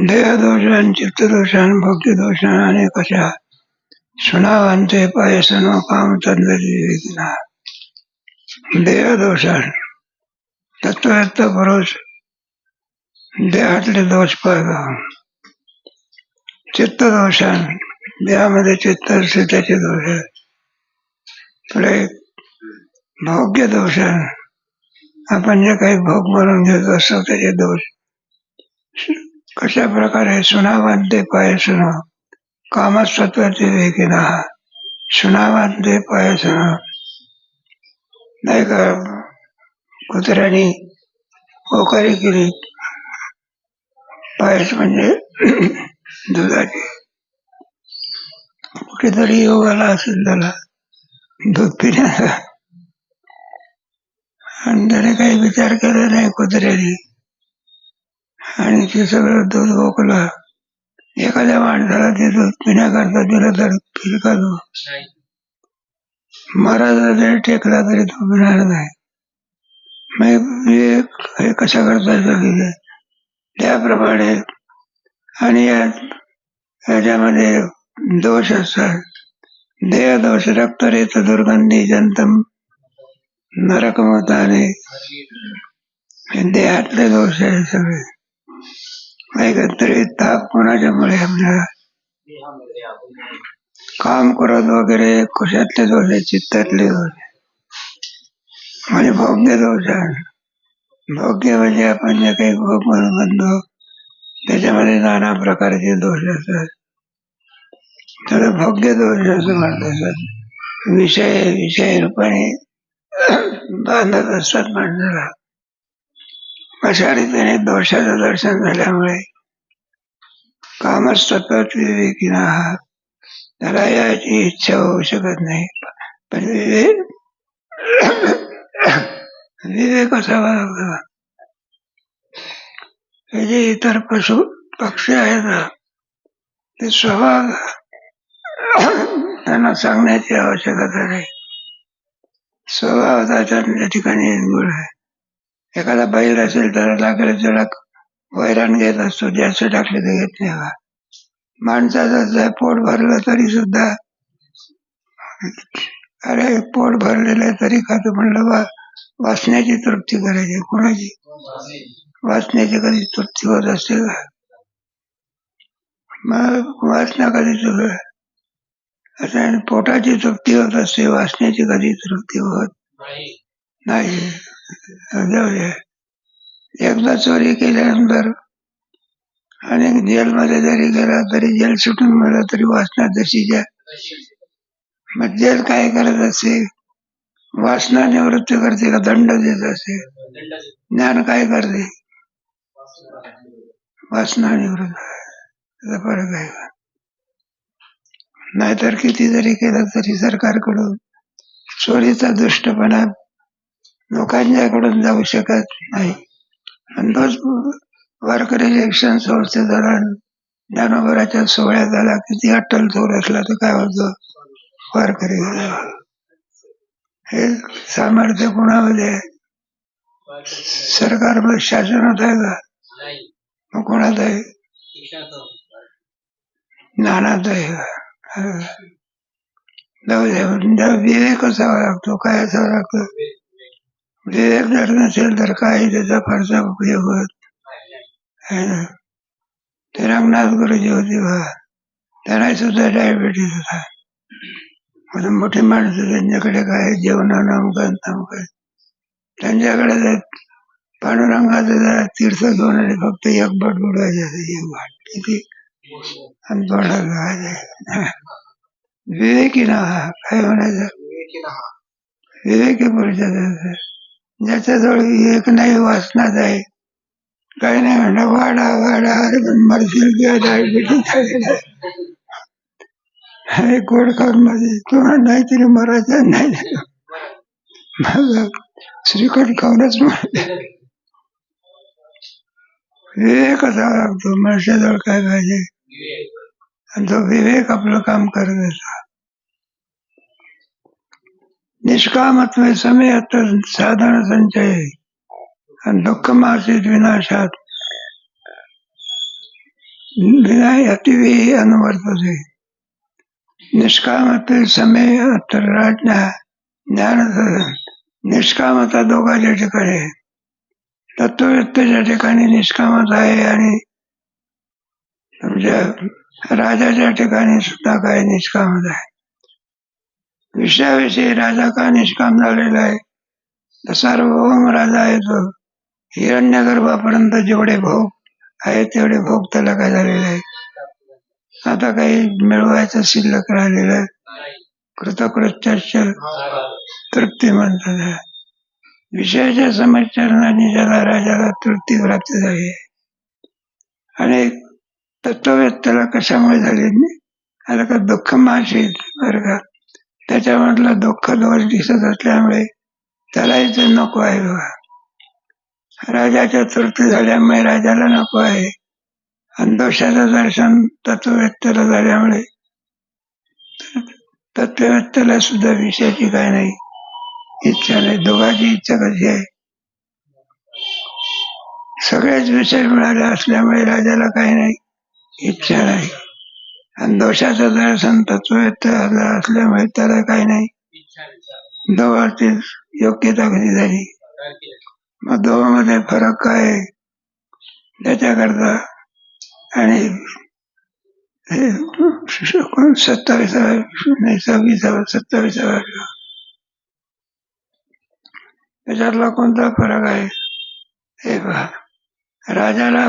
देहदोषान् चित्तदोषान् भक्तिदोषान् अनेकशः सुनावन्ते पायसनो कामचंद्रविवेकिनः. देहदोषान् तत्ववेत्त पुरुष देहातले दोष पाहतो. चित्तदोषान् देहामध्ये चित्त असते त्याचे दोष आहेत. पुढे भोग्य दोषान् आपण जे काही भोग म्हणून घेत असतो त्याचे दोष. कशा प्रकारे सुनावन्ते पायसनो कामसत्वाचे विवेकिनः. सुनावन्ते पायसनो नाही का कुत्र्याने ओकारी केली. पायस म्हणजे दुधाची. कुठेतरी योगाला असेल त्याला दूध पिण्याचा आणि त्याने काही विचार केला नाही कुत्र्याने आणि ते सगळं दूध ओकलं. एखाद्या माणसाला ते दूध पिण्याकरता दिलं तर पिल का तो? महाराजाला जरी टेकला तरी तो पिणार नाही. मग हे कशा करता येतं त्याप्रमाणे. आणि याच्यामध्ये दोष असतात. देह दोष रक्तरेत दुर्गंधी जंतम नरकमताने. देहातले दोष आहे सगळे. तरी ताप कोणाच्यामुळे आपल्याला काम करत वगैरे कशातले दोष आहे? चित्तातले दोष म्हणजे भोग्य दोष आहे. भोग्य म्हणजे आपण जे काही भोग म्हणून म्हणतो त्याच्यामध्ये नाना प्रकारचे दोष असतात. त्याला भोग्य दोष असं म्हणतात. विषय रूपाने बांधत असतात माणसाला. अशा रीतीने दोषाचं दर्शन झाल्यामुळे कामस्तत्वात विवेकिनः त्याला याची इच्छा होऊ शकत नाही. पण विवेक असावा लागतो. हे जे इतर पशु पक्षी आहेत ना ते स्वभाव त्यांना सांगण्याची आवश्यकता नाही. स्वभाव त्याच्या ठिकाणी गुण आहे. एखादा बैल असेल तर लागेल त्याला वैराण घेत असतो. जास्त टाकले तर घेत नाही बा. माणसाचं पोट भरलं तरी सुद्धा अरे पोट भरलेलं तरी खातो म्हणलं बा. वासण्याची तृप्ती करायची. कोणाची? वासण्याची कधी तृप्ती होत असते का? मग वासना कधी असं पोटाची तृप्ती होत असते. वासण्याची कधी तृप्ती होत नाही. एकदा चोरी केल्यानंतर आणि जेलमध्ये जरी गेला तरी जेल सुटून गेला तरी वासना जशीच्या. मग जेल काय करत असते? वासना निवृत्त करते का दंड देत असते? ज्ञान काय करते? वासना निवृत्त. त्याचा फरक आहे का? नाहीतर किती जरी केलं तरी सरकारकडून चोरीचा दुष्टपणा लोकांच्याकडून जाऊ शकत नाही. आणि तोच वारकरी इलेक्शन संस्थेचा ज्ञानोबराच्या सोहळ्यात झाला. किती अट्टल चोर असला तर काय होतं? वारकरी हे सामर्थ्य कोणामध्ये आहे? सरकारमध्ये शासनात आहे का? मग कोणात आहे? ज्ञानात आहे का? विवेक असावा लागतो. काय असावा लागतो? विवेक जर नसेल तर काही त्याचा फारसा उपयोग होत. ते रंगनाथ गुरुजी होते बा. त्यांना सुद्धा डायबिटीस होता. मोठी माणसं त्यांच्याकडे काय जेवण नमकं त्यांच्याकडे पांडुरंगाचं जरा तीर्थ घेऊन आले. फक्त एक बट बुडवायचे. एक बाट किती आणि तोंडाला विवेकिनः. काय म्हणायचं? विवेकी पुरुषाचं ज्याच्याजवळ विवेक नाही, वासनाच आहे, काही नाही म्हणलं वाडा वाडा अरे पण मरशील किंवा डायबिटीस आहे गोड खाऊन मध्ये किंवा नाहीतरी मरायचं नाही. श्रीखंड खाऊनच म्हणते. विवेक असावा लागतो. मनुष्याजवळ काय पाहिजे? आणि तो विवेक आपलं काम करत असतो. निष्कामत्वे समय साधन संचय आणि दुःखमासीत विनाशात विनाय अतिवी अनुवर्तते. निष्कामत्वे समय राजना ज्ञान निष्कामता दोघांच्या ठिकाणी आहे. तत्ववेत्तेच्या ठिकाणी निष्कामता आहे आणि तुमच्या राजाच्या ठिकाणी सुद्धा काय निष्कामता आहे. विषयाविषयी राजा का निष्काम झालेला आहे तर सार्वभौम राजा आहे तो. हिरण्यगर्भापर्यंत जेवढे भोग आहेत तेवढे भोग त्याला काय झालेले आहे. आता काही मिळवायचं शिल्लक राहिलेलं आहे. कृतकृत्याच्या तृप्ती म्हणतात. विषयाच्या समचरणाने ज्याला राजाला तृप्ती प्राप्त झाली आहे. आणि तत्ववेत्त्याला कशामुळे झाले आता का दुःख माशीत बरं का त्याच्यामधलं दुःख दोष दिसत असल्यामुळे त्यालाही ते नको आहे बघा. राजाच्या तृप्ती झाल्यामुळे राजाला नको आहे आणि दोषाचं दर्शन तत्ववेत्त्याला झाल्यामुळे तत्ववेत्त्याला सुद्धा विषयाची काय नाही इच्छा नाही. दोघांची इच्छा कशी आहे. सगळेच विषय मिळाले असल्यामुळे राजाला काही नाही इच्छा नाही आणि दोषाचं दर्शन तत्ववेत्त्याला असल्यामुळे त्याला काही नाही. दोघांची योग्यता कशी झाली. मग दोघांमध्ये फरक काय आहे त्याच्याकरता आणि 27 त्याच्यातला कोणता फरक आहे हे पहा. राजाला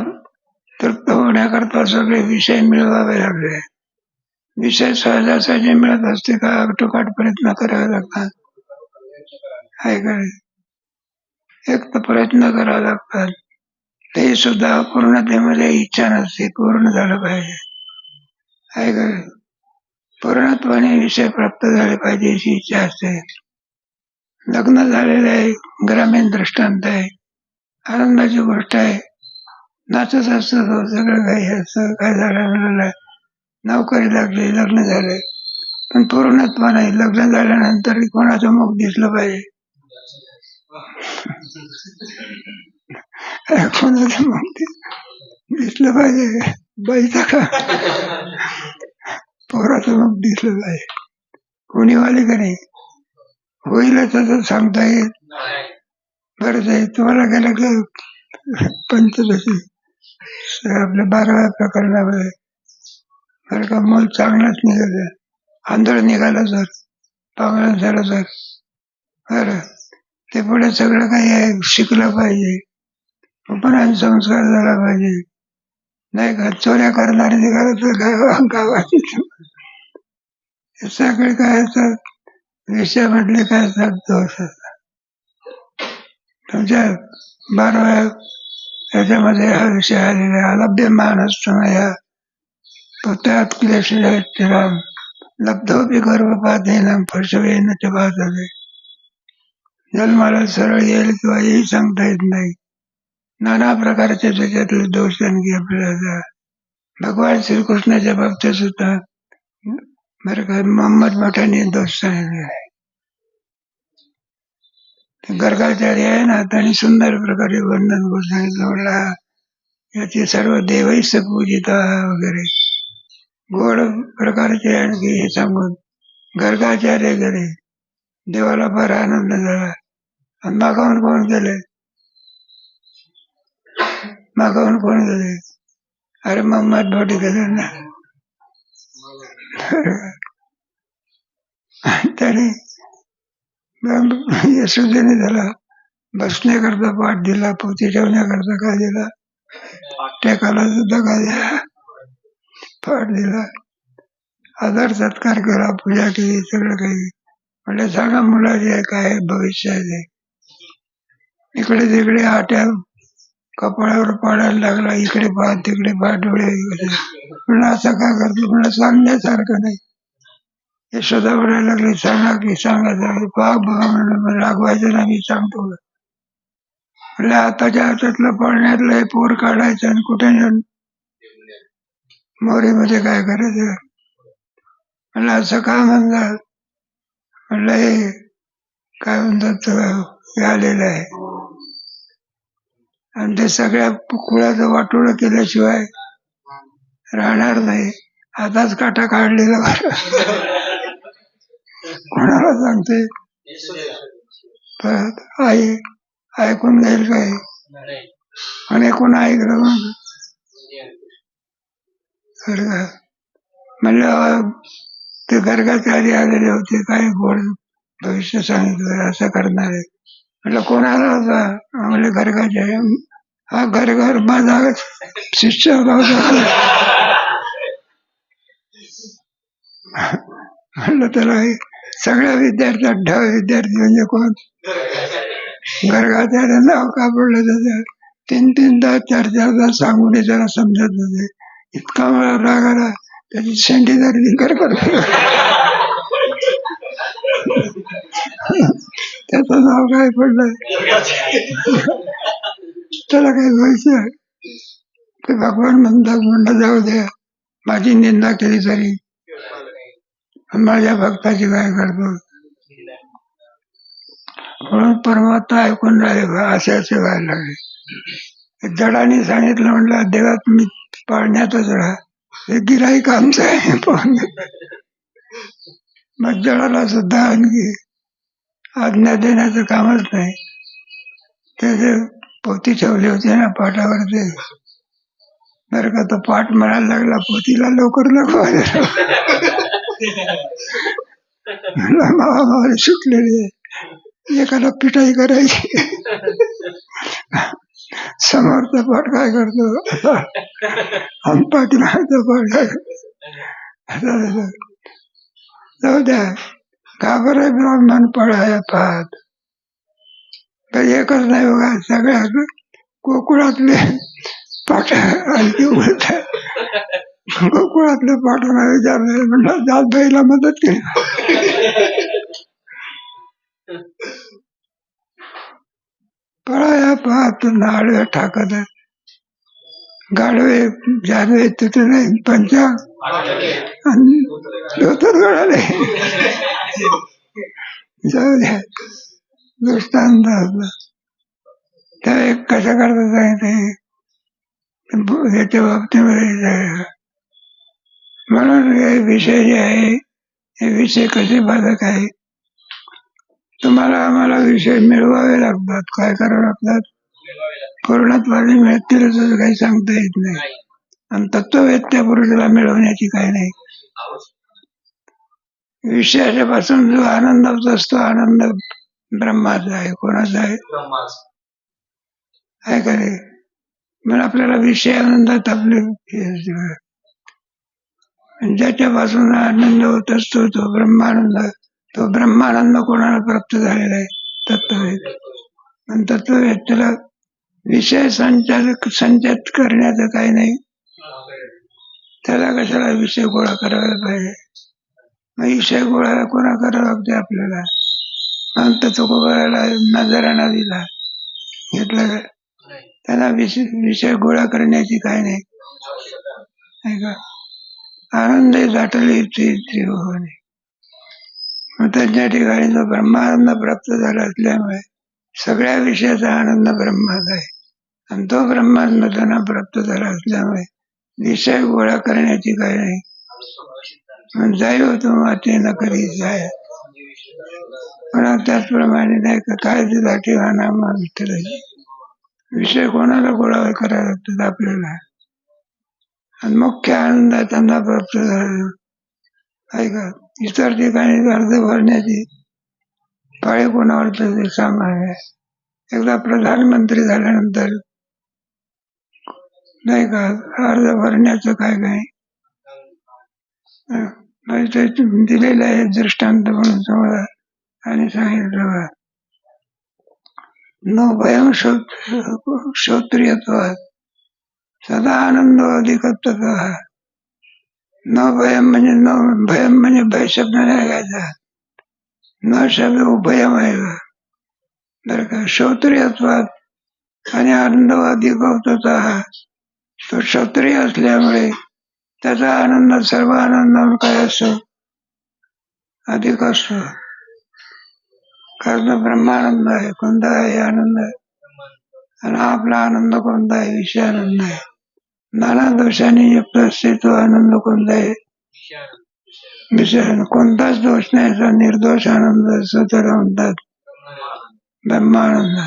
तृप्त होण्याकरता सगळे विषय मिळवावे लागले. विषय सहजासहजी मिळत असते का अटोकाट प्रयत्न करावे लागतात. आहे का एक तर प्रयत्न करावे लागतात. ते सुद्धा पूर्णतेमध्ये इच्छा नसते. पूर्ण झालं पाहिजे. आहे का पूर्णत्वाने विषय प्राप्त झाले पाहिजे अशी इच्छा असते. लग्न झालेलं आहे. ग्रामीण दृष्टांत आहे. आनंदाची गोष्ट आहे. नाचत असतं सगळं काही असं काय झालं नोकरी लागली लग्न झाले पण पूर्णत्व नाही. लग्न झाल्यानंतर कोणाचं मुख दिसलं पाहिजे. कोणाचं मुख दिसलं पाहिजे. बाईचा का पोराचं मुख दिसलं पाहिजे. कोणी वाले का नाही होईलच असं सांगता येईल. बरंच आहे. तुम्हाला गेलं की पंचदशी आपल्या 12व्या प्रकरणामध्ये बरं का मूल चांगलंच निघालं. आंधळ निघालं जर पांगळ झालं तर बरं ते पुढे सगळं काही आहे शिकलं पाहिजे. उपनयन संस्कार झाला पाहिजे. नाही का चोऱ्या करणारे निघालं तर गावाची सगळे काय असतात विषयामधले काय असतात दोष असतात. तुमच्या 12व्या याच्यामध्ये हा विषय आलेला अलभ्यमान असताना या त्यात क्लेश लब्धोपी गर्भपातेन फर्शवेन च बाधते. जन्माला सरळ येईल किंवा येही सांगता येत नाही. नाना प्रकारचे त्याच्यातले दोष आणखी आपल्याला भगवान श्रीकृष्णाच्या बाबतीत सुद्धा बरं का मोहम्मद मोठ्याने दोष सांगितले आहे. गर्गाचार्य आहे ना त्यांनी सुंदर प्रकारे वर्णन करून सांगितलं. म्हणला याचे सर्व देवैस पूजिता वगैरे गोड प्रकारचे आणखी हे सांगून गर्गाचार्य गेले. देवाला फार आनंद झाला आणि मागावून कोण गेले. मागावून कोण गेले. अरे मोहम्मद मोठे गेले ना. त्याने यशोदेने त्याला बसण्याकरता पाठ दिला. पोथी ठेवण्याकरता काय दिला. टेकाला सुद्धा काय दिला पाठ दिला. आदर सत्कार केला. पूजा केली. सगळं काही म्हणजे सांगा मुलाचे काय भविष्य आहे. इकडे तिकडे आट्या कपाळावर पाडायला लागला. इकडे पाहा तिकडे पाहा डोळे म्हणलं असं काय करतो. म्हणलं सांगण्यासारखं नाही. यशोदा म्हणायला लागली सांगा की सांगा पाहा बघा म्हणलं रागवायचं ना मी सांगतो. म्हणलं आताच्या हातातलं पाळण्यातलं हे पोर काढायचं आणि कुठे नेऊन मोरीमध्ये काय करायचं. म्हणलं असं का म्हणलं. म्हणलं हे काय म्हणतात हे आलेलं आहे. आणि ते सगळ्या कुळाचं वाटोळं केल्याशिवाय राहणार नाही. आताच काटा काढलेला कोणाला सांगते परत आई ऐकून घेईल काय? आणि कोण ऐकलं म्हणलं ते गर्गाचारी आलेले होते, काय गोड भविष्य सांगितलं असं करणार आहे. म्हटलं कोणाला होता? म्हणले गर्गाचे. हा घर माझा शिष्य होता. म्हणलं त्याला सगळ्या विद्यार्थ्यात ढ विद्यार्थी म्हणजे कोण? गर्गाचार्य नाव का पडलं त्याचं? 3-3दा 4-4दा सांगून त्याला समजत नव्हते. इतका मला राग आला, त्याची शेंडी धरली त्याचं नाव काय पडलं? त्याला काही व्हायचं ते भगवान म्हणतात. म्हणलं जाऊ द्या, माझी निंदा केली तरी माझ्या भक्ताची काय करतो. म्हणून परमात्मा ऐकून राहिले. असे असे व्हायला लागले. जडाने सांगितलं, म्हणलं देवा तुम्ही पाळण्यातच राहा, हे गिऱ्हाईक आमचं आहे. मग जडाला सुद्धा आणखी आज्ञा देण्याचं कामच नाही. ते जे पोथी ठेवली होती ना पाठावर, ते बरं का, तो पाठ म्हणायला लागला पोथीला लवकर महामारी सुटलेली आहे, एखादा पिटाई करायची. समोरचा पाठ काय करतो, पाठीमागचा पाठ काय करतो. जाऊ द्या, घाबरे ब्राह्मण पळाया पाहत. एकच नाही बघा, सगळ्या कोकणातले पाठ आणखी उलट गोकुळातल्या पाठांना विचारलं, म्हटलं जातबाईला मदत केली. पळाया पाहत नाडव्या ठाकत, गाडवे जानवे तुटले, पंचा आणि धोतर गळाले. जाऊ द्या, दृष्टांत आपला त्या एक कशा करता सांगितलं याच्या बाबतीमध्ये. म्हणून हे विषय जे आहे, हे विषय कसे बाधक आहे. तुम्हाला आम्हाला विषय मिळवावे लागतात. काय करावे लागतात? पूर्णत्वाने मिळतील असं काही सांगता येत नाही. आणि तत्ववेत्या पुरुषाला मिळवण्याची काही नाही. विषयाच्या पासून जो आनंद होत असतो, आनंद ब्रह्माचा आहे. कोणाचा आहे? आहे का रे? म्हणून आपल्याला विषय आनंदात आपले ज्याच्यापासून आनंद होत असतो तो ब्रह्मानंद. तो ब्रह्मानंद कोणाला प्राप्त झालेला आहे? तत्ववेद. आणि तत्ववेत्याला विषय संचात करण्याचं काही नाही. त्याला कशाला विषय गोळा करायला पाहिजे? मग विषय गोळा कोणा करावा लागते आपल्याला? अंत तुकोबाराला नजराना दिला, घेतलं. त्याला विषय गोळा करण्याची काही नाही का? आनंद दाटले त्रिभुवने. मग त्यांच्या ठिकाणी जो ब्रह्मानंद प्राप्त झाला असल्यामुळे सगळ्या विषयाचा आनंद ब्रह्मात आहे. आणि तो ब्रह्मानंद त्यांना प्राप्त झाला असल्यामुळे विषय गोळा करण्याची काही नाही. जाई होतो माते न करी जाय. पण त्याचप्रमाणे नाही का, काय दिला ठेवा नामा विठ्ठलाची. विषय कोणाला गोळा करायला लागतात? आपल्याला. आणि मुख्य आनंद त्यांना प्राप्त झाला आहे का? इतर ठिकाणी अर्ज भरण्याची पाळी कोणावर ते सामान्य आहे. एकदा प्रधानमंत्री झाल्यानंतर नाही का, अर्ज भरण्याचं काय काय दिलेलं आहे दृष्टांत म्हणून समजा. आणि सांगितलं न भयं श्रोत्रियत्वात् सदा आनंद अधिकत्व. न भयं म्हणजे भयं म्हणजे भय शब्द नाही घ्यायचा. न शब्द उभयम आहे बरं का. श्रोत्रियत्वात आणि आनंद अधिकत्व. तो क्षत्रिय असल्यामुळे त्याचा आनंद सर्व आनंदावर काय असतो? अधिक असतो. कारण तो ब्रह्मानंद आहे. कोणता आहे आनंद आहे? आणि आपला आनंद कोणता आहे? विषय आनंद आहे. नाना दोषांनी युक्त असते तो आनंद कोणता आहे? विषय. कोणताच दोष नाही, असा निर्दोष आनंद असतो त्याला म्हणतात ब्रह्मानंद.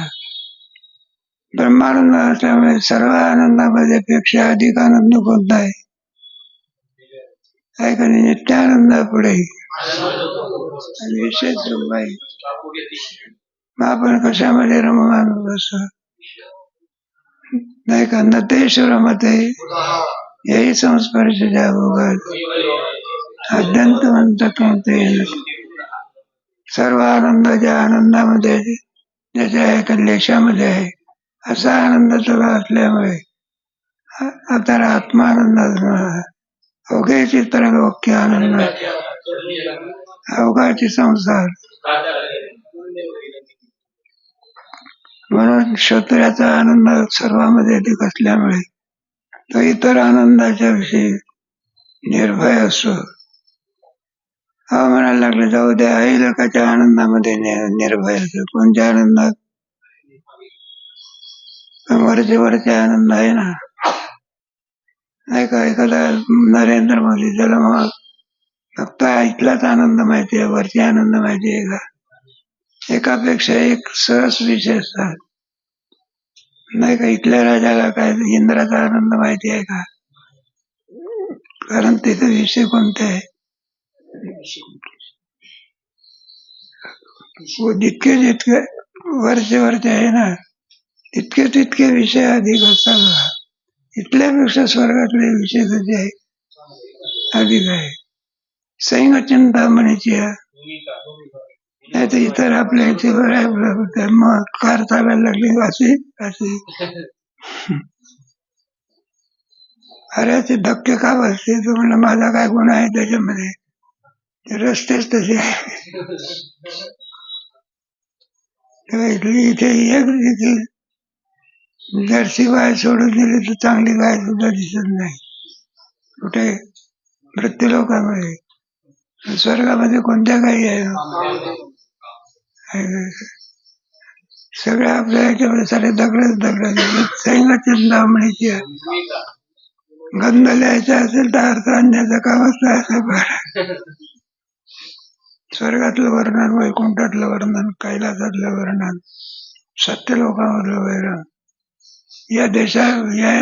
ब्रह्मानंद असल्यामुळे सर्व आनंदामध्ये पेक्षा अधिक आनंद कोणता आहे? काय का नाही? नित्यानंद पुढे विशेष सुखबाई. मग आपण कशामध्ये रममान बसतो? नाही का? नतेश्वर मते यही संस्पर्श ज्या भोगात अत्यंत म्हणतात म्हणते. सर्व आनंद ज्या आनंदामध्ये ज्याच्या आहे कल्लेशामध्ये आहे असा आनंद तुला असल्यामुळे आता आत्मानंद अवघे चित्र लोक्य आनंद अवघाची संसार. म्हणून क्षत्रियाचा आनंद सर्वांमध्ये अधिक असल्यामुळे तो इतर आनंदाच्या विषयी निर्भय असतो. हा म्हणायला लागले जाऊ द्या, आई लोकांच्या आनंदामध्ये निर्भय असतो. कोणत्या आनंदात? वरचे आनंद आहे ना. नाही का? एखादा नरेंद्र मोदी त्याला मग फक्त इथलाच आनंद माहिती आहे, वरचे आनंद माहिती आहे का? एकापेक्षा एक सहज विषय असतात. नाही का? इथल्या राजाला काय इंद्राचा आनंद माहिती आहे का? कारण तिथे विषय कोणते आहे? जितके जितके वरचे आहे ना तितके तितके विषय अधिक असतात. इथल्यापेक्षा स्वर्गातले विषय कसे आहे? अधिक आहे. सैंग चिंतामणीची नाही तर इतर आपल्या इथे मग कार चालायला लागली असे असे. अरे ते धक्के का बसते? तू म्हणलं माझा काय गुन्हा आहे त्याच्यामध्ये? रस्तेच तसे आहे. इथे एक जर्सी गाय सोडून दिली तर चांगली गाय सुद्धा दिसत नाही कुठे मृत्यू लोकांमध्ये. स्वर्गामध्ये कोणत्या गायी आहे? सगळ्या आपल्या याच्यामध्ये सारे दगड सैंग चिंतामणीची आहे. गंध लिहायचा असेल तर अर्थ आणण्याचं कामच नाही. स्वर्गातलं वर्णन, वैकुंठातलं वर्णन, कैलासातलं वर्णन, सत्य लोकांमधलं वर्णन, या या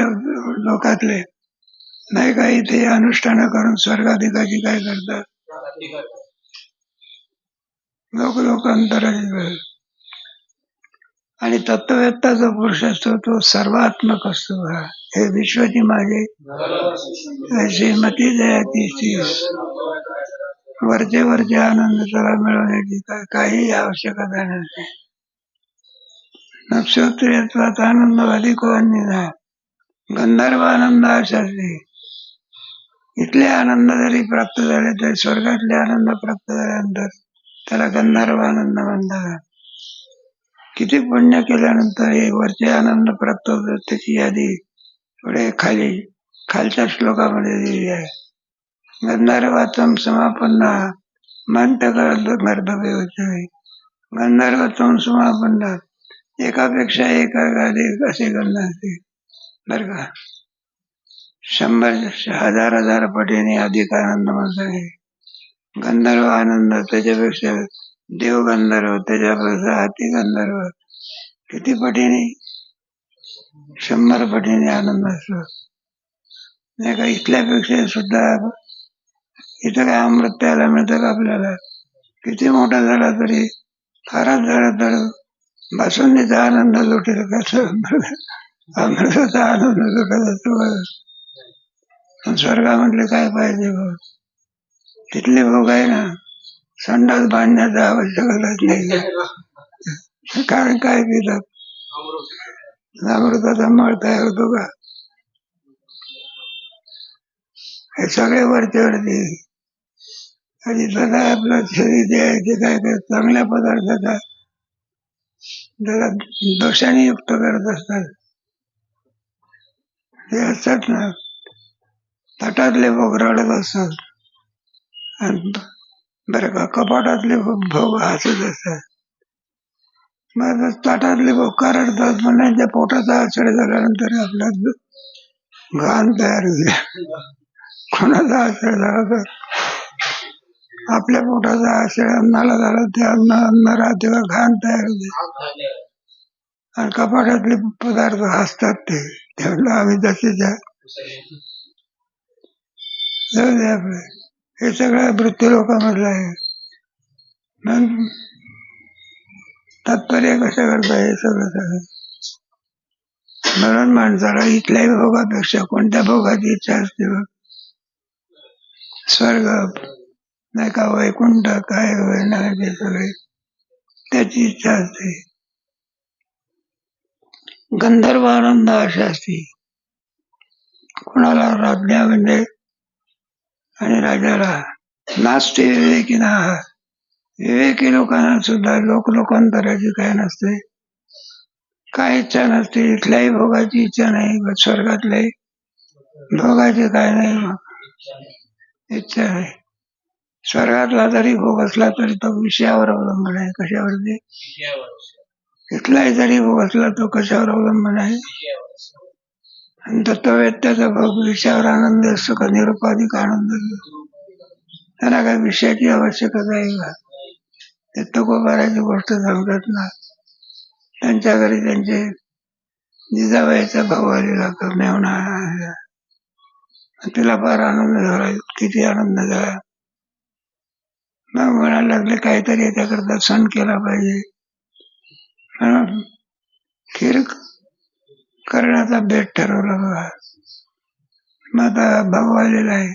लोकातले नाही का इथे अनुष्ठान करून स्वर्गाधिकाची काय करतात? लोकांतराने. आणि तत्ववेत्ता जो पुरुष असतो तो सर्वात्मक असतो. हे विश्वची माझे अशी मती दयाची वरचे आनंद त्याला मिळवण्याची काही आवश्यकता नसते. नक्षत्रियत्वात आनंद अधिक नाही. गंधर्व आनंद अशाचे. इथले आनंद जरी प्राप्त झाले तरी स्वर्गातले आनंद प्राप्त झाल्यानंतर त्याला गंधर्व आनंद म्हणतात. किती पुण्य केल्यानंतर हे वरचे आनंद प्राप्त होतात त्याची यादी पुढे खालच्या श्लोकामध्ये दिली आहे. गंधर्वातम समापन्ना मंतकर्तव्य होते. गंधर्वत्वम समापन्ना एकापेक्षा एक अधिक असे गंध असते बर का. 100,000 पटीने अधिक आनंद म्हणतात. गंधर्व आनंद त्याच्यापेक्षा देव गंधर्व त्याच्यापेक्षा अति गंधर्व किती पटीने? 100 पटीने आनंद असतो. नाही का? इथल्यापेक्षा सुद्धा इथं काय अमृत प्यायला मिळतं का आपल्याला? किती मोठा झाला तरी फारच झाला तर बासुंदीचा आनंद लुटेल कसं अमृताचा आनंद लुटत असतो. स्वर्गा म्हटले काय पाहिजे? तिथले भोग आहे ना, संडास बांधण्याचा आवश्यकताच नाही. कारण काय पितात? अमृताचा मळ तयार होतो का? हे सगळे वरती आणि सगळं आपलं शरीर जे आहे ते काय चांगल्या पदार्थाचा त्याला दोषाने युक्त करत असतात. हे असतात ना ताटातले भोग रडत असतात आणि बरं का कपाटातले भोग हसत असतात. मग ताटातले करडतात म्हणण्याच्या पोटाचा आचळ झाल्यानंतर आपला घाण तयार होईल. कोणाचा आचळ झाला तर आपल्या पोटाचा आशय अन्नाला झाला ते अन्न राहते घाण तयार होते आणि कपाटातले पदार्थ हसतात ते त्यामुळे आम्ही तसेच जाऊ दे आपले. हे सगळं वृत्ती लोकांमधलं आहे. तात्पर्य कसं करता हे सगळं म्हणून माणसाला इथल्याही भोगापेक्षा कोणत्या भोगाची इच्छा असते बघ. स्वर्ग नाही का वैकुंठ काय नाही ते सगळे त्याची इच्छा असते. गंधर्व आनंद अशी असते कोणाला राज्ञा म्हणजे आणि राजाला नास्ते विवेकी ना विवेकी लोकांना सुद्धा लोकांतराची काय नसते काय इच्छा नसते. इथल्याही भोगाची इच्छा नाही स्वर्गातल्याही भोगाची काय नाही मग इच्छा नाही. स्वर्गातला जरी भोग असला तरी तो विषयावर अवलंबून आहे. कशावरती? इथलाही जरी भोग असला तो कशावर अवलंबून आहे? आणि तत्ववेत्याचा भोग विषयावर आनंद असतो का निरुपाधिक आनंद असतो. त्यांना काही विषयाची आवश्यकता आहे का? ते तुकोबाराची गोष्ट सांगतात ना त्यांच्या घरी त्यांचे जिजाबाईचा भाऊ आलेला मेवणा तिला फार आनंद झाला. किती आनंद झाला. मग म्हणायला लागले काहीतरी त्याकरता सण केला पाहिजे म्हणून खीर करण्याचा बेत ठरवला बघा. मग आता भाऊ आलेला आहे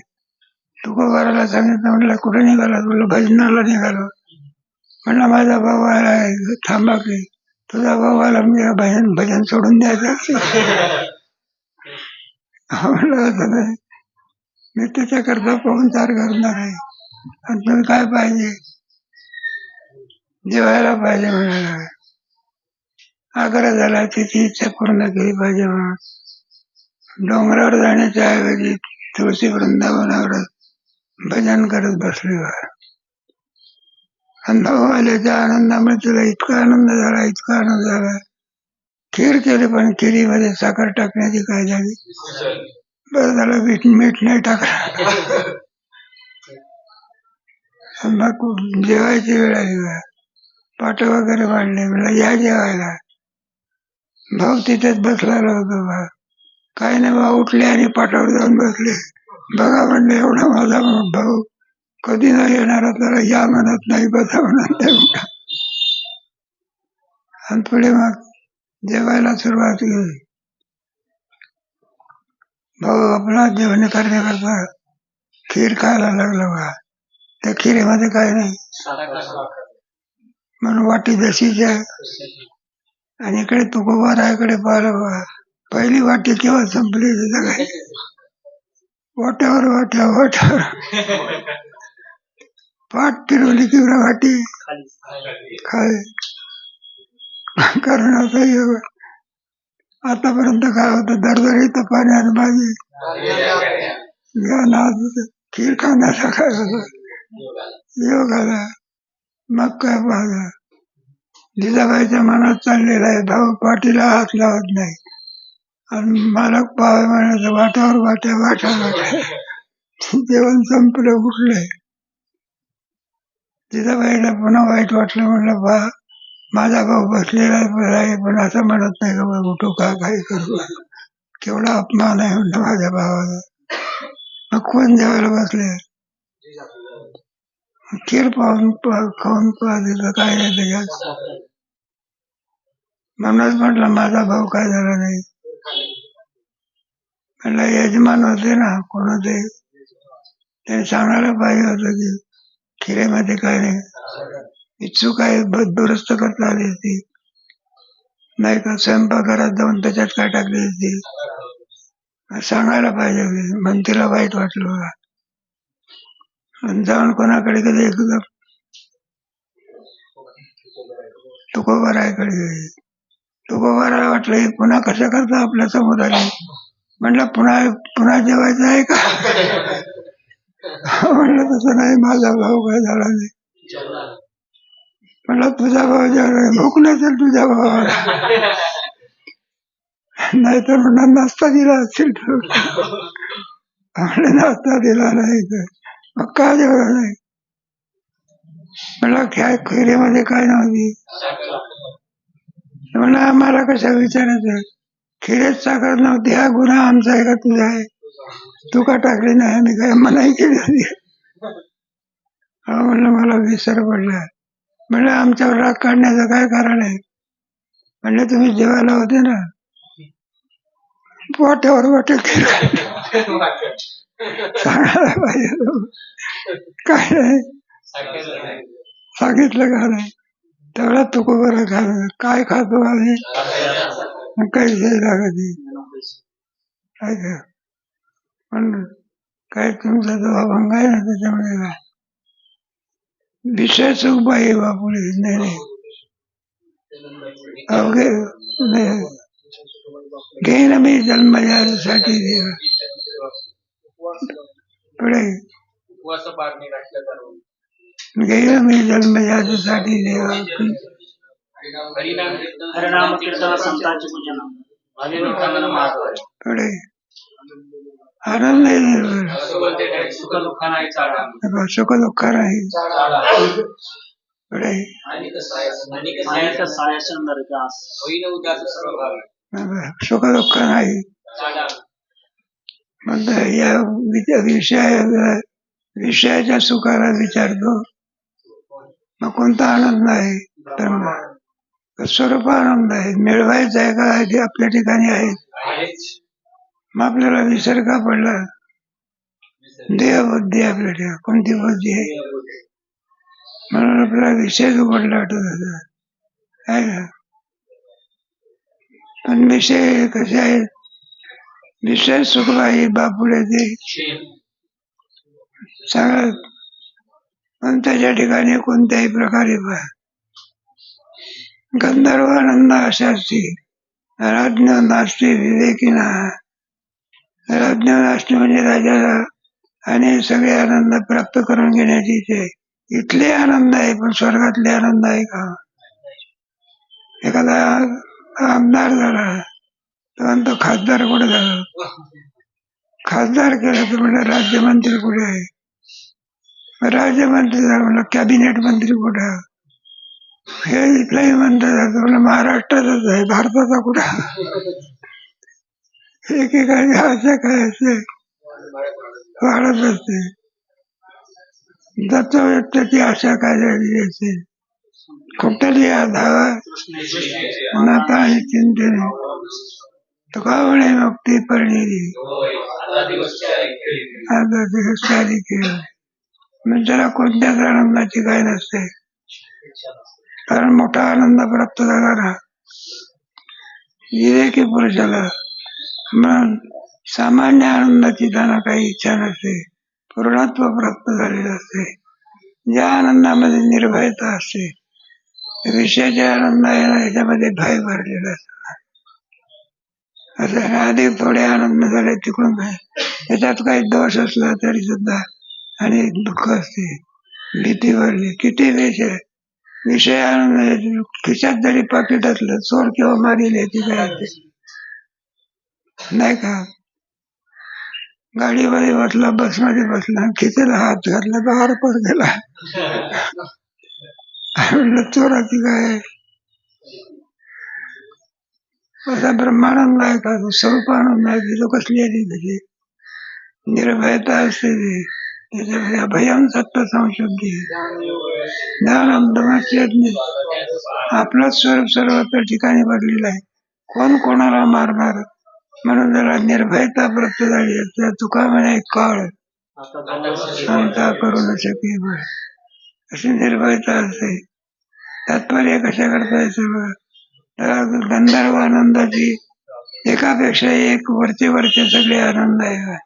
तुकोबाराला सांगितलं म्हटलं कुठे निघाला? तुला भजनाला निघालो. म्हणलं माझा भाऊ आला आहे थांबा की. तुझा भाऊ आला म्हणजे भजन सोडून द्यायचं म्हणलं असं नाही मी त्याच्याकरता पाहुणचार करणार आहे आणि तुम्ही काय पाहिजे जेवायला पाहिजे म्हणाला. आग्रह झाला तिची इच्छा पूर्ण केली पाहिजे म्हणून डोंगरावर जाण्याच्या ऐवजी तुळशी वृंदावनावर भजन करत बसले. आणि भाऊ आल्याच्या आनंदामुळे तुला इतका आनंद झाला खीर केली पण खिरीमध्ये साखर टाकण्याची काय झाली. बरं झालं मीठ नाही टाकलं. मग जेवायची वेळ आली पाट वगैरे वाढले मला या जेवायला. भाऊ तिथेच बसलेला होता बा. काही नाही बा उठले आणि पाटावर जाऊन बसले. बघा म्हणले एवढा माझा भाऊ कधी नाही येणारा त्याला या म्हणत नाही बसा म्हणत नाही. आणि पुढे मग जेवायला सुरुवात केली. भाऊ आपला जेवण करण्याकरता खीर खायला लागला बा. त्या खिरीमध्ये काय नाही म्हणून वाटी जशीच आहे. आणि इकडे तुकोबाराकडे पाहिलं बा. पहिली वाटी केव्हा संपली काय वाट्यावर पाठ फिरवली किंवा वाटी खाय. कारण असं आतापर्यंत काय होतं दरदरीत पाण्यात भाजी खीर खाण्याचा काय होता योग आला. मग काय पाहिलं जिजाबाईच्या मनात चाललेला आहे भाऊ पाठीला हात लावत नाही आणि मालक पावे म्हणायचं वाट्यावर जेवण संपलं उठलंय. जिजाबाईला पुन्हा वाईट वाटलं. म्हणलं बा माझा भाऊ बसलेला आहे पण असं म्हणत नाही का उठू का काही करू केवढा अपमान आहे म्हणलं माझ्या भावाला. मग कोण जेवायला बसले खीर खाऊन पाहिलं काय नाही त्याच्यात. म्हणूनच म्हटलं माझा भाऊ काय झाला नाही. म्हणलं यजमान होते ना कोण होते ते सांगायला पाहिजे होतं की खिरेमध्ये काय नाही इच्छुक आहे दुरुस्त करता आली होती नाही का स्वयंपाकघरात जाऊन त्याच्यात काय टाकली होती सांगायला पाहिजे होती. म्हणून तिला वाईट वाटलं. जाऊन कोणाकडे कधी तुकोबाराकडे तुकोबाराला वाटलं पुन्हा कशा करता आपल्या समोर आली. म्हणलं पुन्हा जेवायचं आहे का म्हणलं तसं नाही माझा भाऊ काय झाला नाही. म्हणलं तुझा भाव जेवढा भूक नसेल तुझ्या भावाला, नाहीतर म्हणणार नाश्ता दिला असेल तर. नाश्ता दिला नाही तर मग का जेवढा नाही. मला काय खिरीमध्ये काय नव्हती. म्हणलं आम्हाला कशा विचारायचं, खिरेत साखर नव्हती, हा गुन्हा आमचा आहे का तुझा आहे. तू का टाकली नाही, आणि काय मनाई केली होती. म्हणलं मला विसर पडला. म्हणलं आमच्यावर राग काढण्याचं काय कारण आहे. म्हणलं तुम्ही जेवायला होते ना, पोट्यावर वाटेल सांगायला पाहिजे. काय नाही सांगितलं का नाही, तेवढा तुको बरं खा, काय खातो आम्ही काही लागत काय का. पण काय तुमचा जो अभंग आहे ना, त्याच्यामध्ये काय विषय सुख बाई बापुळे नाही अवघे घेईन मी जन्म यासाठी देवा पुढे घेईन मी जन्म यासाठी देवा पुढे आनंद सुख दुःख नाही पुढे सुख दुःख नाही म्हणता या विषयाच्या सुखाला विचारतो मग कोणता आनंद आहे, तर स्वरूप आनंद आहे. मिळवायचा आहे का ते आपल्या ठिकाणी आहे. मग आपल्याला विसर का पडला, देह बुद्धी आपल्या ठिकाणी कोणती बुद्धी आहे, म्हणून आपल्याला विषय उघडला वाटत होता आहे का. पण विषय कसे आहेत, विषय सुखबाई बापुडे ते सांगत. पण त्याच्या ठिकाणी कोणत्याही प्रकारे गंधर्व आनंद अशाची राज्ञ नास्ती विवेकिना. राज्ञ नास्ती म्हणजे राजाला आणि सगळे आनंद प्राप्त करून घेण्याची इच्छा. इथले आनंद आहे पण स्वर्गातले आनंद आहे का. एखादा आमदार झाला तर म्हणतो खासदार कुठे झाला, खासदार केला तर म्हणजे राज्यमंत्री कुठे आहे, राज्यमंत्री झाला म्हणलं कॅबिनेट मंत्री कुठे. हे इथलाही म्हणतात म्हणलं महाराष्ट्रातच आहे, भारताचा कुठे. एकेकाळी आशा काय असते वाढत असते, जातो त्याची आशा काय झालेली असते. कुठली धावा नाता आणि चिंतने तुका म्हणे मुक्ती परिणिली आता दिवस केली. म्हणजे त्याला कोणत्याच आनंदाची काय नसते, कारण मोठा आनंद प्राप्त झाला ना विवेकी पुरुषाला, मग सामान्य आनंदाची त्यांना काही इच्छा नसते, पूर्णत्व प्राप्त झालेलं असते. ज्या आनंदामध्ये निर्भयता असते, विषयाच्या आनंद आहे ना याच्यामध्ये भय भरलेला असतो. असं अधिक थोडे आनंद झाले तिकडून काय त्याच्यात काही दोष असला तरी सुद्धा आणि दुःख असते, भीती भरली. किती विषय आनंद खिशात जरी पाकिट असलं, चोर किंवा मारील याची काय नाही का. गाडीमध्ये बसला, बसमध्ये बसला, खिचेला हात घातला तर आरपार गेला. म्हणलं चोराची काय असा ब्रह्मानंद आहे का, स्वरूप आनंद आहे की तो कसली आली त्याची निर्भयता असते. त्याच्यामध्ये अभयम सत्य संशुद्धी आपलंच स्वरूप सर्वत्र ठिकाणी भरलेलं आहे, कोण कोणाला मारणार. म्हणून जरा निर्भयता प्राप्त झाली असते. तुका म्हणे काळ आमचा करू न शके अशी निर्भयता असते. तात्पर्य कशा करता सगळं गंधर्व आनंदाची एकापेक्षा एक वरचे वरचे सगळे आनंद आहे.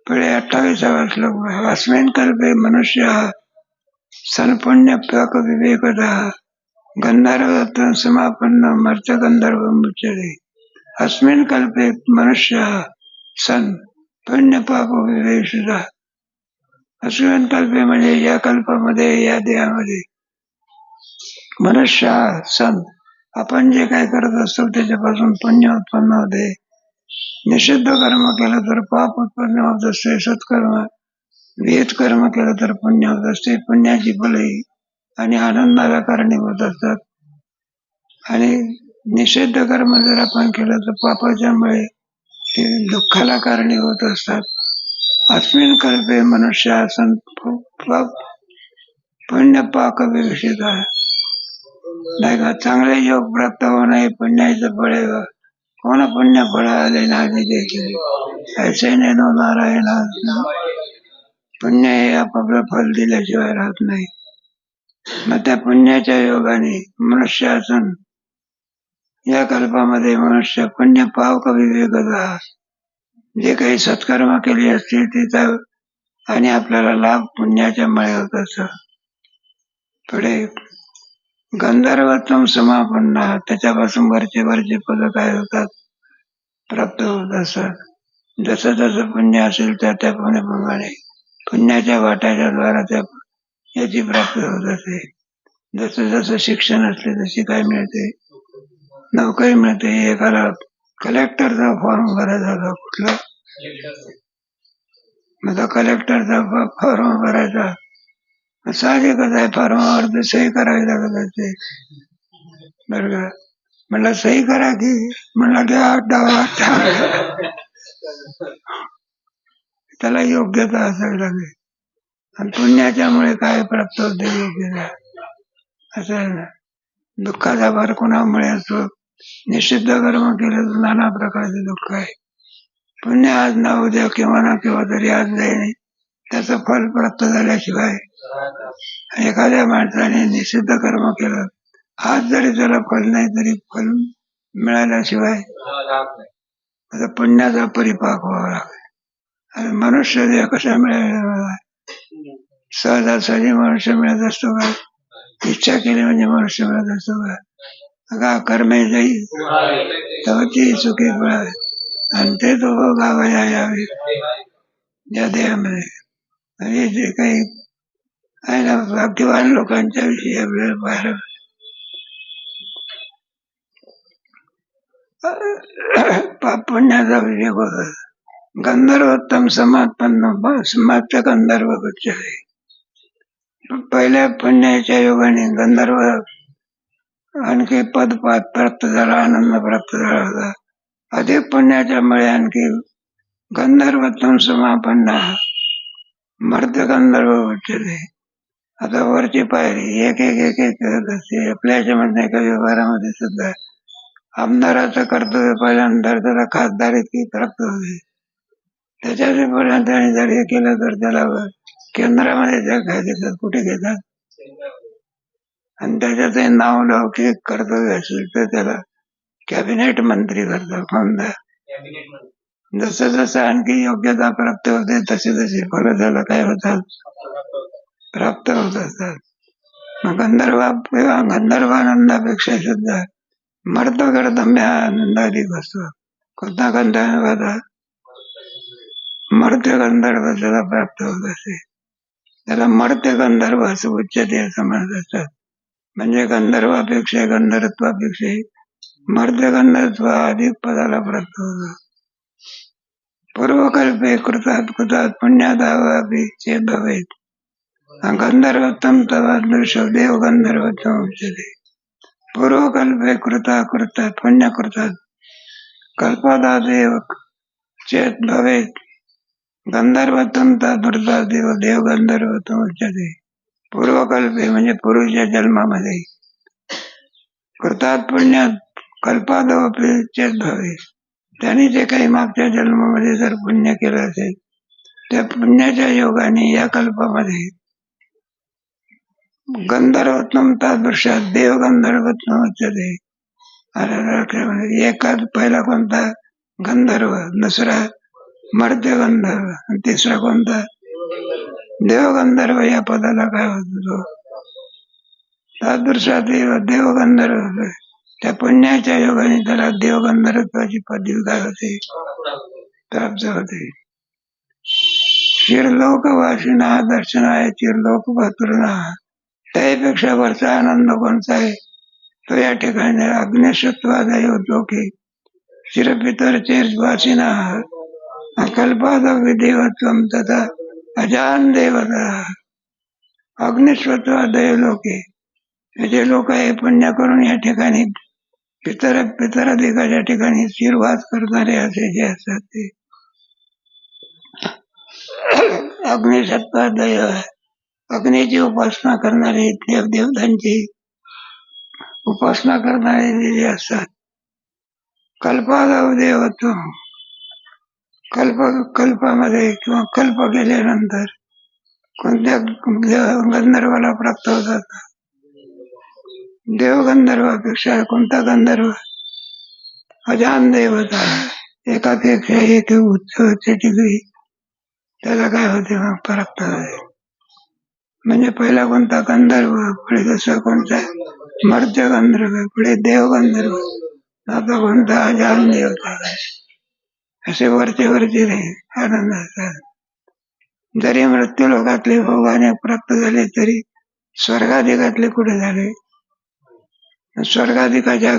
पुढे 28वा श्लोक. अस्मिन् कल्पे मनुष्य सन्पुण्य पाक विवेकदा गंधर्व समापन्न मर्च गंधर्व मुच्यते. अस्मिन् कल्पे मनुष्य सन पुण्य पाप विवेकदा. अस्मिन् कल्पे म्हणजे या कल्पामध्ये या देहामध्ये मनुष्य संत आपण जे काय करत असतो त्याच्यापासून पुण्य उत्पन्न होते. निषिद्ध कर्म केलं तर पाप उत्पन्न होत असते. सत्कर्म विहित कर्म केलं तर पुण्य होत असते. पुण्याची फलही आणि आनंदाला कारणीभूत असतात. आणि निषिद्ध कर्म जर आपण केलं तर पापाच्यामुळे ते दुःखाला कारणीभूत असतात. अस्मिन कल्पे मनुष्य पुण्य पाक विकसित आहे. नाही का चांगले योग प्राप्त होणे पुण्याचं फळ आहे. कोण पुण्य फळ आले नाही देखील ऐसे नेनो नारायण. पुण्य हे आपापलं फल दिल्याशिवाय राहत नाही. मग त्या पुण्याच्या योगाने मनुष्य असून या कल्पामध्ये मनुष्य पुण्य पावक विवेकता जे काही सत्कर्म केले असतील तिचा आणि आपल्याला लाभ पुण्याच्या मुळे होत असतो. पुढे गंधर्वत्व समापन्न त्याच्यापासून वरचे पद काय होतात प्राप्त होत असतात. जसं जसं पुण्य असेल त्या पुण्याप्रमाणे पुण्याच्या वाट्याच्या द्वारा त्या याची प्राप्ती होत असते. जसं जसं शिक्षण असले तशी काय मिळते नोकरी मिळते. एखादा कलेक्टरचा फॉर्म भरायचा होता कुठला माझा कलेक्टरचा फॉर्म भरायचा साहजिकच आहे. फॉर्मावर सही करावी लागत असते. बरं का म्हणलं सही करा की म्हणलं घ्या डावा त्याला योग्यता असावी लागेल. आणि पुण्याच्यामुळे काय प्राप्त होते योग्यता असं आहे ना. दुःखाचा भार कोणामुळे असतो निषिद्ध कर्म केलं तर नाना प्रकारचे दुःख आहे. पुण्य आज ना उद्या किंवा ना किंवा तरी आज जाईने त्याचं फल प्राप्त झाल्याशिवाय एखाद्या माणसाने निषिद्ध कर्म केलं आज जरी त्याला फल नाही तरी फल मिळाल्याशिवाय आता पुण्याचा परिपाक व्हावा लागेल. आणि मनुष्य देह कसा मिळाला सहजासहजी मनुष्य मिळत असतो का इच्छा केली म्हणजे मनुष्य मिळत असतो का कर्मे जाई तवची सुखी फळ आणि ते तो गावाला यावे या देहामध्ये. आणि जे काही आहे ना भाग्यवान लोकांच्या विषयी आपल्याला पाहायला पाप पुण्याचा विषय होता. गंधर्वोत्तम समात्पन्न समाप्त गंधर्व उच्च आहे. पहिल्या पुण्याच्या योगाने गंधर्व आणखी पद प्राप्त झाला आनंद प्राप्त झाला होता. अधिक पुण्याच्या मुळे आणखी गंधर्वोत्तम समापन्न मर्द गंधर्व उच्चते. आता वरची पायरी एक एक एक एक करत असते. आपल्या याच्यामध्ये एका व्यवहारामध्ये सुद्धा आमदाराचं कर्तव्य पहिल्यानंतर त्याला खासदारी प्राप्त होते. त्याच्यापर्यंत त्यांनी जर हे केलं तर त्याला केंद्रामध्ये जर काय घेतात कुठे घेतात आणि त्याच्यात नाव लौकिक कर्तव्य असेल तर त्याला कॅबिनेट मंत्री करतात. कोणता जसं जसं आणखी योग्यता प्राप्त होते तसे तसे फल त्याला काय होतात प्राप्त होत असतात. मग गंधर्वानंदापेक्षा सुद्धा मर्दगर्दम्य आनंद अधिक असतो. कोणता गंधर्व मर्त्य गंधर्व त्याला प्राप्त होत असते. त्याला मर्त्य गंधर्व असं उच्चते असं म्हणत असतात. म्हणजे गंधर्वापेक्षा गंधर्वत्वापेक्षा मर्त्य गंधर्व अधिक पदाला प्राप्त होतो. पूर्वकल्पे कृतात कृतात पुण्यादावापि चेत भवेत गंधर्वोत्तम तवादृश देव गंधर्वोत्तम उच्यते. पूर्वकल्पे कृता कृतात पुण्य कृतात कल्पदादेव चेत भवेत गंधर्वोत्तम तदृता देव गंधर्वोत्तम उच्यते. पूर्वकल्पे म्हणजे पूर्वीच्या जन्मामध्ये कृतात पुण्यात कल्पादवपि चेत भवेत त्यांनी जे काही मागच्या जन्मामध्ये जर पुण्य केलं असेल त्या पुण्याच्या योगाने या कल्पामध्ये गंधर्वोत्तम तादृशात देव गंधर्वोत्तम उच्यते. एकाच पहिला कोणता गंधर्व दुसरा मर्त्य गंधर्व आणि तिसरा कोणता देवगंधर्व या पदाला काय होतो तादृशा देव गंधर्व. त्या पुण्याच्या योगाने त्याला देवगंधर्वाची पदवी काय होते प्राप्त होते. चिरलोकवासिना दर्शनाय चिरलोक भतृना त्यापेक्षा वरचा आनंद कोणता आहे तो या ठिकाणी अग्निशत्वादय होतो की चिरपितर चेर्वासिना कल्पादि देवत्वम तथा अजान देवता अग्निशत्वादय लोके जे लोक हे पुण्य करून या ठिकाणी पितराधिकाच्या ठिकाणी शिरवास करणारे असे जे असतात ते अग्निशत्वादय अग्नीची उपासना करणारे देवदेवतांची उपासना करणारे जे असतात कल्पादव देवत्व कल्पामध्ये किंवा कल्प गेल्यानंतर कोणत्या गंधर्वाला प्राप्त होतात देवगंधर्वापेक्षा कोणता गंधर्व अजान देवता एकापेक्षा एक उच्च डिग्री त्याला काय होते मग प्राप्त होते म्हणजे पहिला कोणता गंधर्व पुढे दुसरा कोणता मर्त्य गंधर्व पुढे देवगंधर्व आता कोणता अजान देवता असे वरचे वरचे नाही आनंद असतात जरी मृत्यू लोकातले भोगाने प्राप्त झाले तरी स्वर्गाधिकातले कुठे झाले स्वर्गाधिकाच्या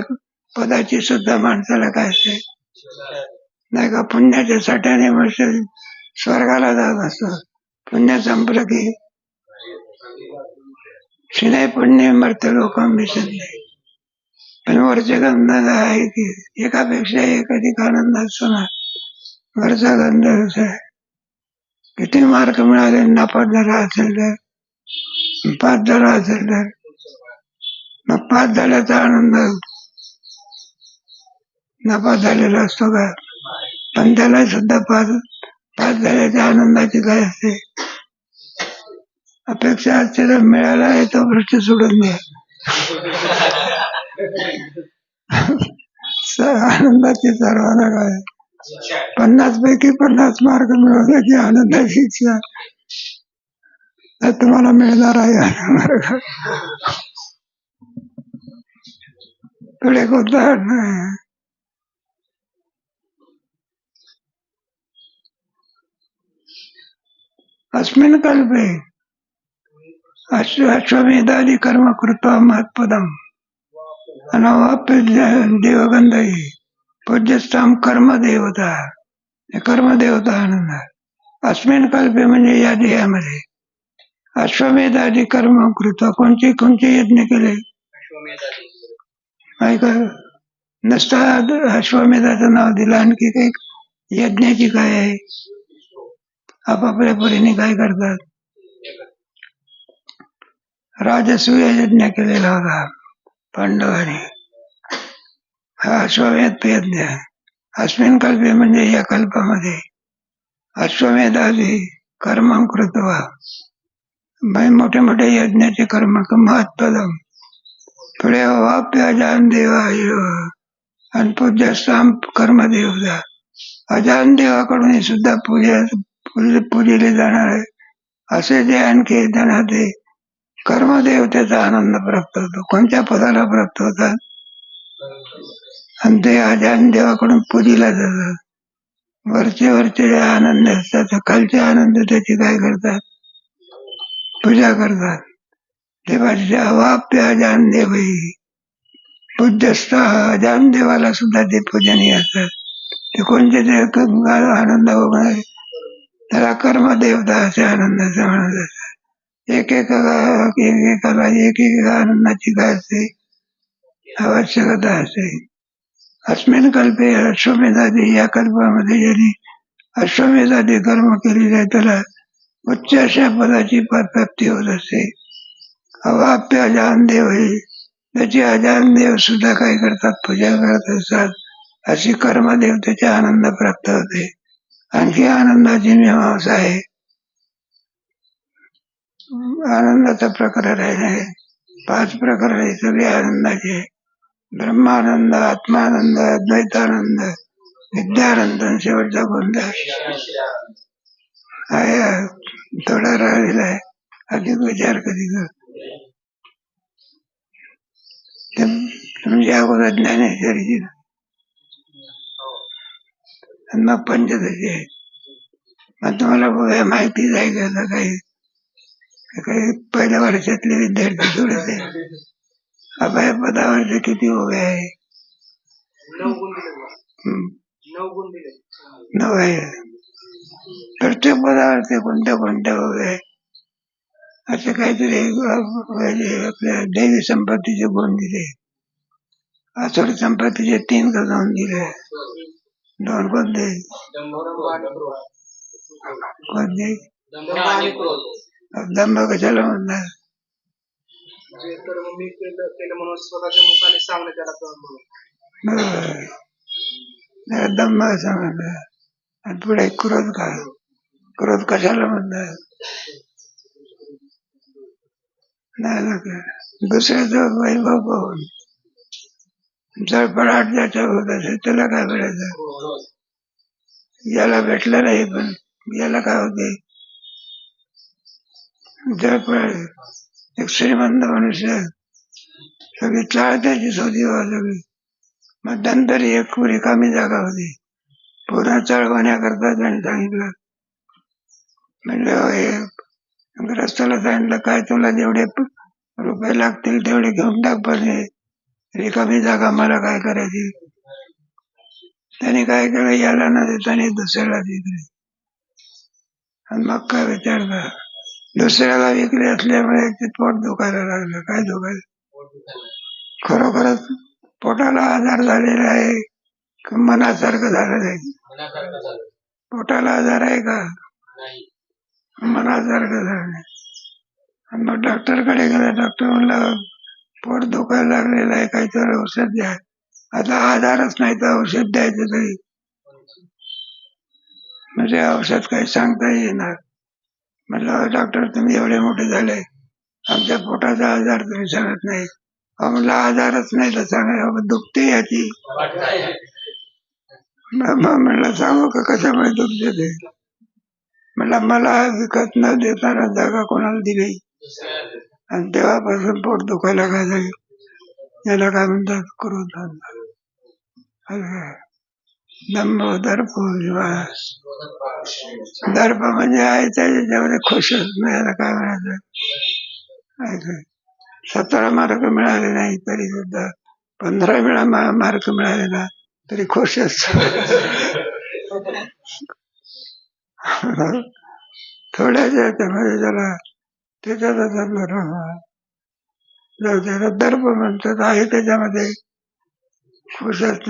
पदाची सुद्धा माणसाला काय असते नाही का पुण्याच्या साठ्याने वर्ष स्वर्गाला जात असतो पुण्य संपलं की शिने पुण्य मृत्यू लोक मिसत नाही पण वरचे गंध आहे की एकापेक्षा एक अधिक आनंद असतो ना वरचा गंध आहे किती मार्क मिळाले नापास झाला असेल तर पास झाला असेल तर मग पास झाल्याचा आनंद नापास झालेला असतो का पण त्याला सुद्धा पास झाल्याच्या आनंदाची काय असते अपेक्षा असते तर मिळाला आहे तो भ्रष्ट सोडून द्या आनंदाची सर्वांना काय 50 पैकी 50 मार्क मिळवण्याची आनंदाची इच्छा तर तुम्हाला मिळणार आहे पुढे कोणता नाही अस्मिन् कल्पे अश्वमेधादि कर्म कृत्वा महत्पदम अनवाप्य देवगंधई पूज्यस्थाम कर्मदेवता कर्मदेवता आनंद अस्मिन् कल्पे म्हणजे या देहामध्ये अश्वमेधादि कर्म कृत्वा कोणते यज्ञ केले ऐका नसता अश्वमेधाचं नाव दिलं आणखी काही यज्ञाची काय आहे आपापल्या परीने काय करतात राजसूय यज्ञ केलेला होता पांडवाने हा अश्वमेध यज्ञ अस्मिन् कल्पे म्हणजे या कल्पामध्ये अश्वमेधादी कर्म कृत्वा मोठे मोठे यज्ञाचे कर्म महत्पदम पुढे वाप्य अजान देवा आणि पूज्यस्थान कर्मदेवता अजान देवाकडून सुद्धा पूजले जाणार असे जे आणखी त्यांना ते कर्मदेवतेचा आनंद प्राप्त होतो कोणत्या पदाला प्राप्त होतात आणि ते अजान देवाकडून पूजिला जातात वरचे आनंद असतात खालचे आनंद त्याची काय करतात पूजा करतात देवाचे अवाप्य अजान देवही पूज्यस्थ अजान देवाला सुद्धा ते पूजनीय असतात ते कोणते ते आनंद होणार त्याला कर्मदेवता असे आनंदाचे म्हणत असतात एकेकाला एक आनंदाची काय असते आवश्यकता असते अस्मिन् कल्पे अश्वमेधादी या कल्पामध्ये ज्यांनी अश्वमेधादी कर्म केलेले आहे त्याला उच्च अशा पदाची प्राप्ती होत असते अवाप्य अजान देव हे त्याची अजान देव सुद्धा काय करतात पूजा करत असतात अशी कर्मदेवतेचे आनंद प्राप्त होते आणखी आनंदाची मीमांसा आहे आनंदाचा प्रकार आहे 5 प्रकार आहे सगळे आनंदाचे ब्रह्मानंद आत्मानंद अद्वैतानंद विद्यानंद शेवटचा कोणता आहे थोडा राहिलेला आहे अधिक विचार कधी कर तुमच्या अगोदर ज्ञानेश्वरीची मग पंचदशी आहे मग तुम्हाला माहितीच आहे का काही काही पहिल्या वर्षातले विद्यार्थी थोडेसे अभय पदावरचे किती उभे आहे? 9 आहे. प्रत्येक पदावरचे कोणत्या कोणत्या उभे आहे असे काहीतरी आपल्या दैवी संपत्तीचे गुण दिले. आसुरी संपत्तीचे 3 का 2 दिले. 2 कोणते? कोणते? दंभ कशाला म्हणतात? दंभ असं म्हणतात. आणि पुढे क्रोध का? क्रोध कशाला म्हणतात? दुसऱ्याचं वैभव पाहून जळफळाट ज्याच्या होत असेल त्याला काय करायचं? याला भेटलं नाही पण याला काय होते? जळफळ. एक श्रीमंत मनुष्य सगळी चाळ त्याची शोधी सगळी मध्यंतरी एक रिकामी जागा होती. पुन्हा चळवण्याकरता त्यांनी सांगितलं म्हणजे ग्रस्ताला सांगितलं काय तुला जेवढे रुपये लागतील तेवढे घेऊन टाक पण रिकामी जागा मला काय करायची. त्याने काय केलं याला न देताना दुसऱ्याला विकले. आणि मग काय विचार करा दुसऱ्याला विकले असल्यामुळे ते पोट दुखायला लागलं. काय दुखायला? खरोखरच पोटाला आजार झालेला आहे का मनासारखं झालं नाही? पोटाला आजार आहे का? मनासारखं झालं नाही. आणि मग डॉक्टरकडे गेला. डॉक्टर म्हणला पोट दुखायला लागलेलं आहे काहीतरी औषध द्या. आता आजारच नाही तर औषध द्यायचं तरी म्हणजे औषध काही सांगता येणार. म्हटलं डॉक्टर तुम्ही एवढे मोठे झाले आमच्या पोटाचा आजार तुम्ही सांगत नाही. म्हणलं आजारच नाही तर सांगा दुखते याची. म्हणलं सांगू का कशामुळे दुखते ते? म्हणलं मला विकत न देताना जागा कोणाला दिली आणि तेव्हापासून पोट दुखायला काय झाले. याला काय म्हणतात? क्रोध. दंभ दर्प विश्वास. दर्प म्हणजे आहे त्याच्यामध्ये खुशच नाही. याला काय म्हणायचं? 17 मार्क मिळाले नाही तरी सुद्धा 15 वेळा मार्क मिळाले ना तरी खुशच. थोड्याच्या याच्यामध्ये त्याच्यातच त्याला दर्प म्हणतात. आहे त्याच्यामध्ये खुशच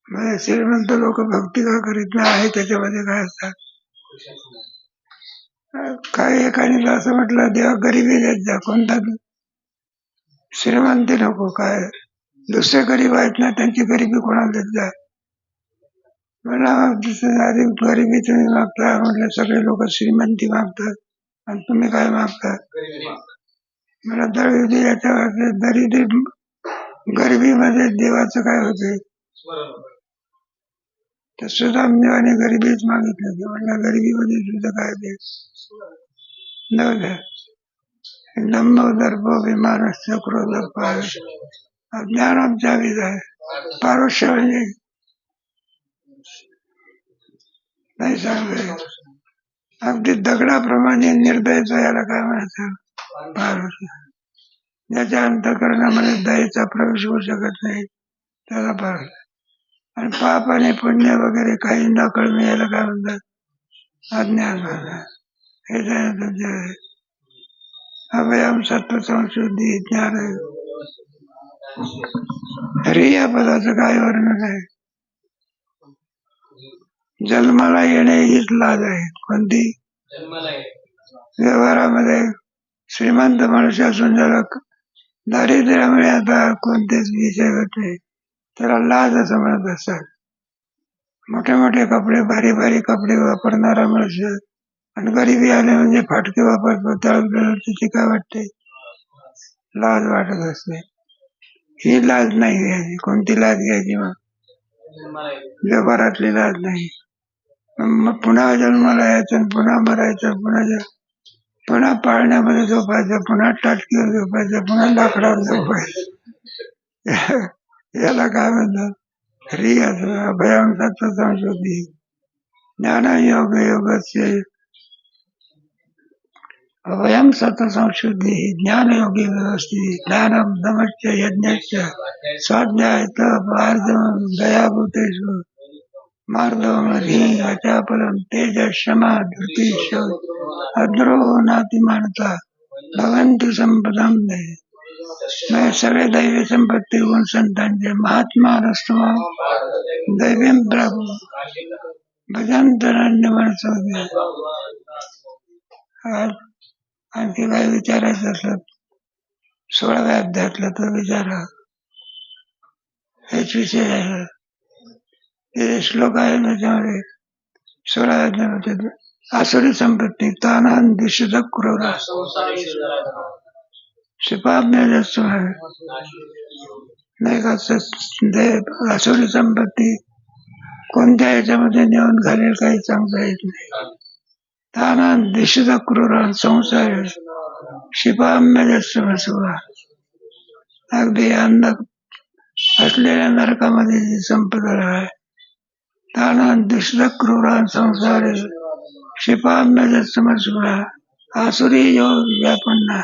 म्हणजे श्रीमंत लोक भक्ती का करीत नाही आहे त्याच्यामध्ये काय असतात. काही एकाने असं म्हटलं देवा गरिबी देत जा. कोणता? श्रीमंती नको. काय दुसरे गरीब आहेत ना त्यांची गरिबी कोणाला देत जा. मला गरिबी तुम्ही मागता. म्हटलं सगळे लोक श्रीमंती मागतात आणि तुम्ही काय मागता? मला दरिद्री याच्या दरिद्री गरिबीमध्ये देवाचं काय होते? तर सुद्धा देवाने गरिबीच मागितलं. म्हटलं गरिबीमध्ये सुद्धा काय ते दंभ दर्प विमानस्य क्रोध ज्ञान आमच्या विध आहे. पारुष्य म्हणजे नाही सांगते अगदी दगडाप्रमाणे निर्दयच याला काय म्हणायचं? पारुष्य. ज्याच्या अंतःकरणामध्ये दयेचा प्रवेश होऊ शकत नाही त्याला पारुष्य. आणि पाप आणि पुण्य वगैरे काही न कळणे याला काय म्हणतात? अज्ञान. हे तुमचे अभयम सत्व संशुद्धी ज्ञान. हरी या पदाचं काय वर्णन आहे? जन्माला येणे हीच लाज आहे. कोणती? व्यवहारामध्ये श्रीमंत मनुष्य असून ज्याला दारिद्र्यामुळे आता कोणतेच विषय होत नाही त्याला लाज असं म्हणत असतात. मोठे मोठे कपडे भारी भारी कपडे वापरणारा मनुष्य आणि गरिबी आले म्हणजे फाटके वापरतो त्याला त्याची काय वाटते? लाज वाटत असते. ही लाज नाही घ्यायची. कोणती लाज घ्यायची? मग व्यवहारातली लाज नाही. मग पुन्हा जन्माला यायचं पुन्हा मरायचं पुन्हा पाळण्यामध्ये झोपायचं पुन्हा टाटकीवर झोपायचं पुन्हा लाकडावर झोपायचं. याला काय म्हणतात? ह्री अभयम सत्व संशुद्धी ज्ञान योग योगस्य वयं सतसंशुद्धि ज्ञानयोगी व्यवस्थिति ज्ञानं दमश्च यज्ञश्च स्वाध्याय तप आर्जवं दयाभूतेषु मार्दवमधि अचापलं तेज क्षमा धृति शौच अद्रोह नातिमानता भगवंतु संपदम दे। मैं सगळे दैवी संपत्ती गुण संतांचे महात्मा रस्तमा दैवीम प्रभू भजंतरण्य मनसोदे। आणखी काही विचारायचं असलं 16व्या अध्यायातलं तर विचारा. हेच विषय आहे. ते श्लोक आहे त्याच्यामध्ये 16व्या अध्यायामध्ये आसुरी संपत्ती तानान दिशत क्रूर शिपाज्ञ नाही का. आसुरी संपत्ती कोणत्या याच्यामध्ये नेऊन घालेल काही सांगता येत नाही. तानान दिशत क्रूर संसार शिपाम्य सुवा अगदी अंध असलेल्या नरकामध्ये जी संपदा आहे. तानान दिशत क्रूर संसार शिपाम्य समसुरा आसुरी योग व्यापन्ना